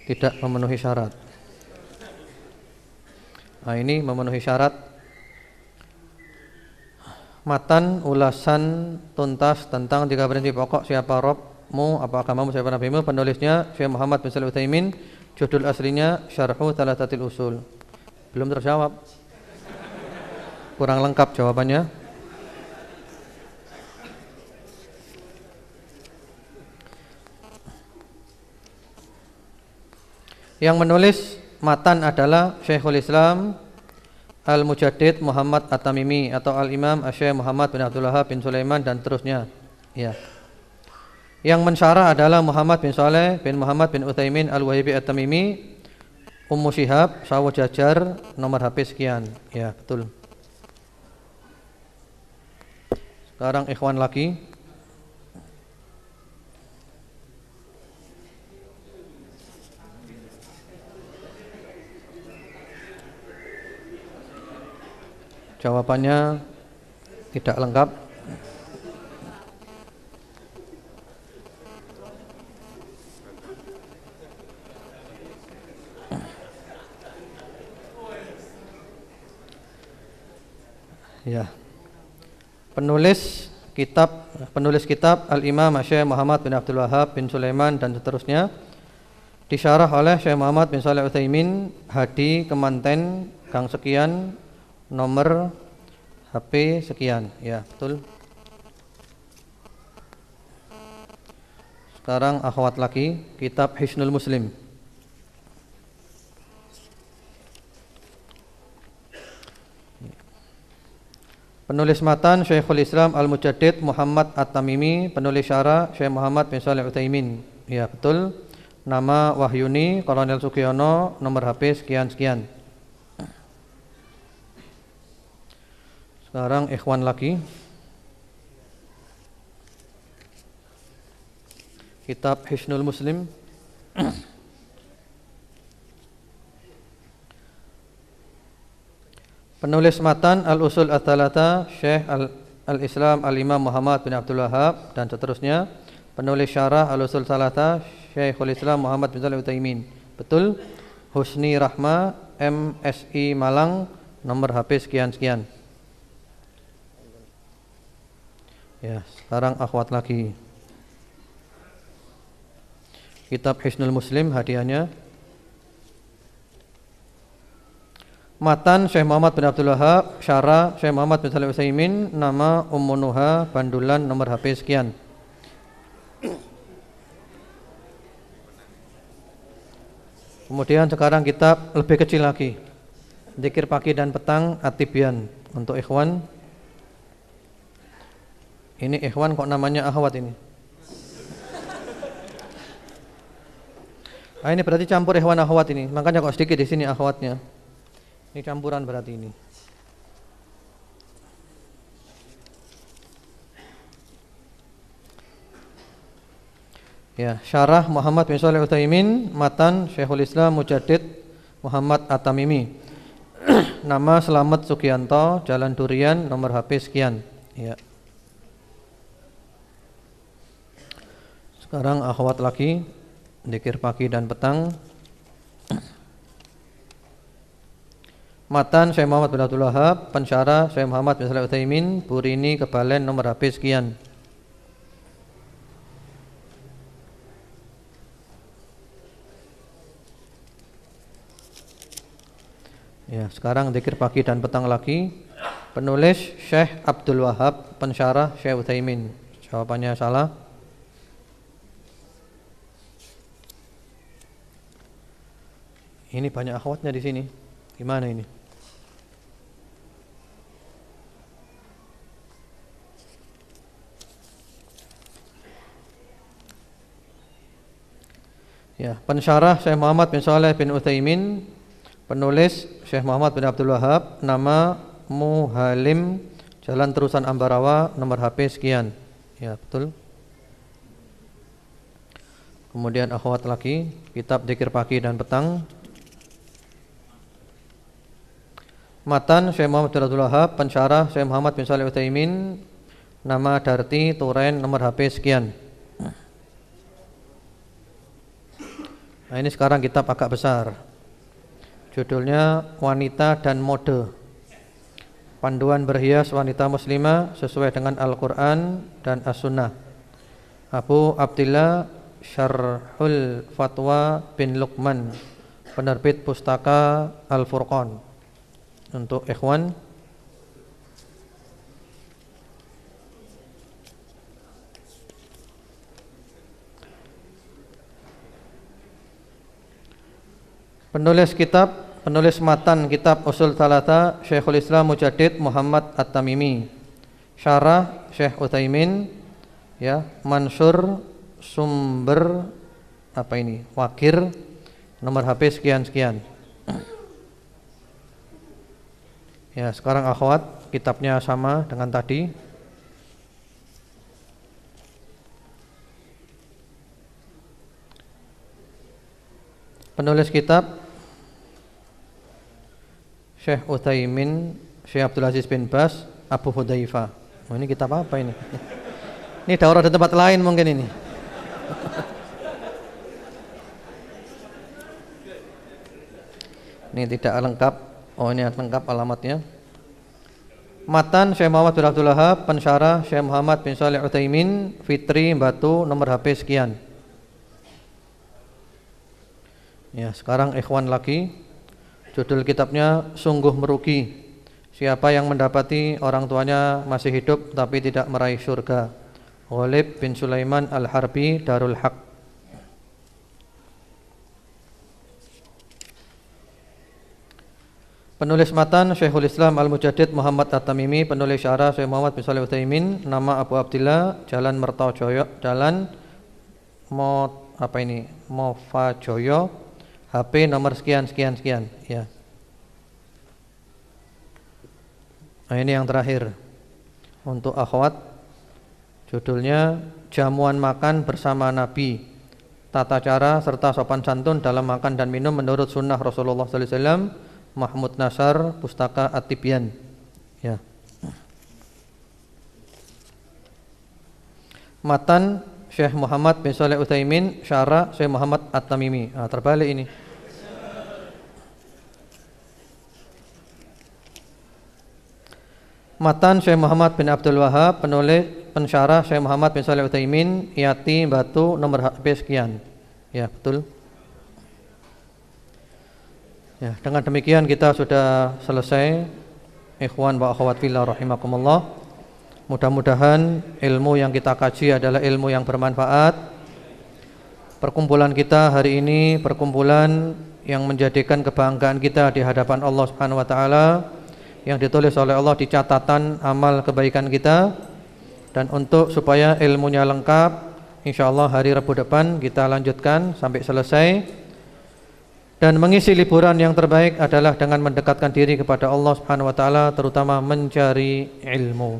Tidak memenuhi syarat. Nah, ini memenuhi syarat. Matan ulasan tuntas tentang 3 prinsip pokok siapa Rabbmu, apa agamamu, siapa nabimu. Penulisnya Syekh Muhammad bin Shalih Utsaimin. Judul aslinya Syarhu Thalathatil Usul. Belum terjawab. Kurang lengkap jawabannya. Yang menulis matan adalah Syekhul Islam Al-Mujaddid Muhammad At-Tamimi atau Al-Imam Syekh Muhammad bin Abdul Wahhab bin Sulaiman dan terusnya. Ya. Yang mensyarah adalah Muhammad bin Saleh bin Muhammad bin Utsaimin Al-Wahibi At-Tamimi, Ummu Syihab, Sawu Jajar, nomor HP sekian. Ya, betul. Sekarang ikhwan lagi. Jawabannya tidak lengkap. Ya. Penulis kitab Al-Imam Syekh Muhammad bin Abdul Wahhab bin Sulaiman dan seterusnya disyarah oleh Syekh Muhammad bin Shalih Utsaimin, Hadi Kemanten Gang sekian, nomor HP sekian. Ya, betul. Sekarang akhwat lagi, kitab Hisnul Muslim. Penulis matan Syekhul Islam Al-Mujaddid Muhammad At-Tamimi, penulis syarah Syekh Muhammad bin Shalih Utsaimin. Ya, betul. Nama Wahyuni Kolonel Sugiono, nomor HP sekian-sekian. Sekarang ikhwan lagi. Kitab Hisnul Muslim. Penulis matan Al-Usul Ats-Tsalatsa Syekh Al-Islam Al-Imam Muhammad bin Abdul Wahhab dan seterusnya. Penulis syarah Al-Usul Tsalatsa Syekhul Islam Muhammad bin Shalih Utsaimin. Betul. Husni Rahma MSI Malang, nomor HP sekian-sekian. Ya, sekarang akhwat lagi. Kitab Hisnul Muslim hadiahnya. Matan Syekh Muhammad bin Abdul Wahhab, syarah Syekh Muhammad bin Shalih Utsaimin, nama Ummu Nuha, Bandulan, nomor HP sekian. Kemudian sekarang kitab lebih kecil lagi. Zikir pagi dan petang At-Tibyan untuk ikhwan. Ini ikhwan kok namanya akhwat ini? Ah, ini berarti campur ikhwan akhwat ini. Makanya kok sedikit di sini akhwatnya. Ini campuran berarti ini. Ya, syarah Muhammad bin Shalih Utsaimin, matan Syekhul Islam Mujaddid Muhammad At-Tamimi. Nama Slamet Sugianto, Jalan Durian, nomor HP sekian. Ya. Sekarang akhwat lagi, zikir pagi dan petang. Matan Syekh Muhammad bin Abdul Wahab, pensyarah Syekh Muhammad bin Shalih Utsaimin, Burini, Kebalen, nomor HP sekian. Ya, sekarang zikir pagi dan petang lagi. Penulis Syekh Abdul Wahab, pensyarah Syekh Utsaimin. Jawabannya salah. Ini banyak akhwatnya di sini. Gimana ini? Ya, pensyarah Syekh Muhammad bin Shalih bin Utsaimin, penulis Syekh Muhammad bin Abdul Wahab, nama Muhalim, Jalan Terusan Ambarawa, nomor HP sekian. Ya, betul. Kemudian akhwat lagi, kitab zikir pagi dan petang. Matan Syekh Muhammad bin Abdul Wahab, pensyarah Syekh Muhammad bin Shalih Utsaimin, nama Darti, Turen, nomor HP sekian. Nah, ini sekarang kitab agak besar. Judulnya Wanita dan Mode. Panduan berhias wanita muslimah sesuai dengan Al-Qur'an dan As-Sunnah. Abu Abdillah Syarhul Fatwa bin Luqman, penerbit Pustaka Al-Furqan. Untuk ikhwan, penulis kitab, penulis matan kitab Usul Thalatha, Syekhul Islam Mujaddid Muhammad At-Tamimi. Syarah Syekh Utsaimin, ya, mansur sumber apa ini? Wakir, nomor HP sekian-sekian. Ya, sekarang akhwat, kitabnya sama dengan tadi. Penulis kitab Syekh Utsaimin, Syekh Abdul Aziz bin Bas, Abu Hudzaifah. Oh, ini kitab apa ini? Ini daurah di tempat lain mungkin ini. Ini tidak lengkap. Oh, ini lengkap alamatnya. Matan Syekh Muhammad bin Abdul Wahab, pensyarah Syekh Muhammad bin Shalih Utsaimin, Fitri, Batu, nomor HP sekian. Ya, sekarang ikhwan lagi. Judul kitabnya Sungguh Merugi. Siapa yang mendapati orang tuanya masih hidup tapi tidak meraih surga. Ghalib bin Sulaiman Al-Harbi, Darul Haq. Penulis matan Syekhul Islam Al-Mujaddid Muhammad At-Tamimi, penulis syarah Syekh Muhammad bin Shalih Utsaimin, nama Abu Abdillah, Jalan Mertojoyo, Jalan Mofajoyo, HP nomor sekian ya. Nah, ini yang terakhir untuk akhwat, judulnya Jamuan Makan Bersama Nabi, Tata Cara serta Sopan Santun dalam Makan dan Minum menurut Sunnah Rasulullah sallallahu alaihi wasallam, Mahmud Nasar, Pustaka At-Tibyan. Ya. Matan Syekh Muhammad bin Shalih Utsaimin, syarah Syekh Muhammad At-Tamimi. Nah, terbalik ini. Matan Syekh Muhammad bin Abdul Wahab, penulis pensyarah Syekh Muhammad bin Shalih Utsaimin, Yati, Batu, nomor HP sekian. Ya, betul. Ya, dengan demikian kita sudah selesai. Ikhwan wa akhwat fillah rahimakumullah. Mudah-mudahan ilmu yang kita kaji adalah ilmu yang bermanfaat. Perkumpulan kita hari ini perkumpulan yang menjadikan kebanggaan kita di hadapan Allah Subhanahu wa taala, yang ditulis oleh Allah di catatan amal kebaikan kita. Dan untuk supaya ilmunya lengkap, insyaallah hari Rabu depan kita lanjutkan sampai selesai. Dan mengisi liburan yang terbaik adalah dengan mendekatkan diri kepada Allah Subhanahu wa taala, terutama mencari ilmu.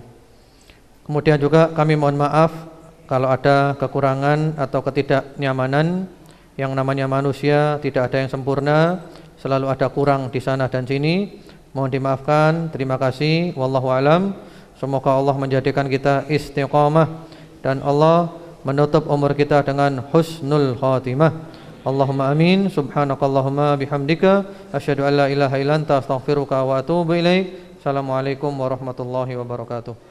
Kemudian juga kami mohon maaf kalau ada kekurangan atau ketidaknyamanan. Yang namanya manusia tidak ada yang sempurna, selalu ada kurang di sana dan sini. Mohon dimaafkan. Terima kasih. Wallahu alam. Semoga Allah menjadikan kita istiqamah dan Allah menutup umur kita dengan husnul khatimah. Allahumma amin. Subhanakallahumma bihamdika asyhadu an la ilaha illa anta astaghfiruka wa atubu ilaik. Assalamualaikum warahmatullahi wabarakatuh.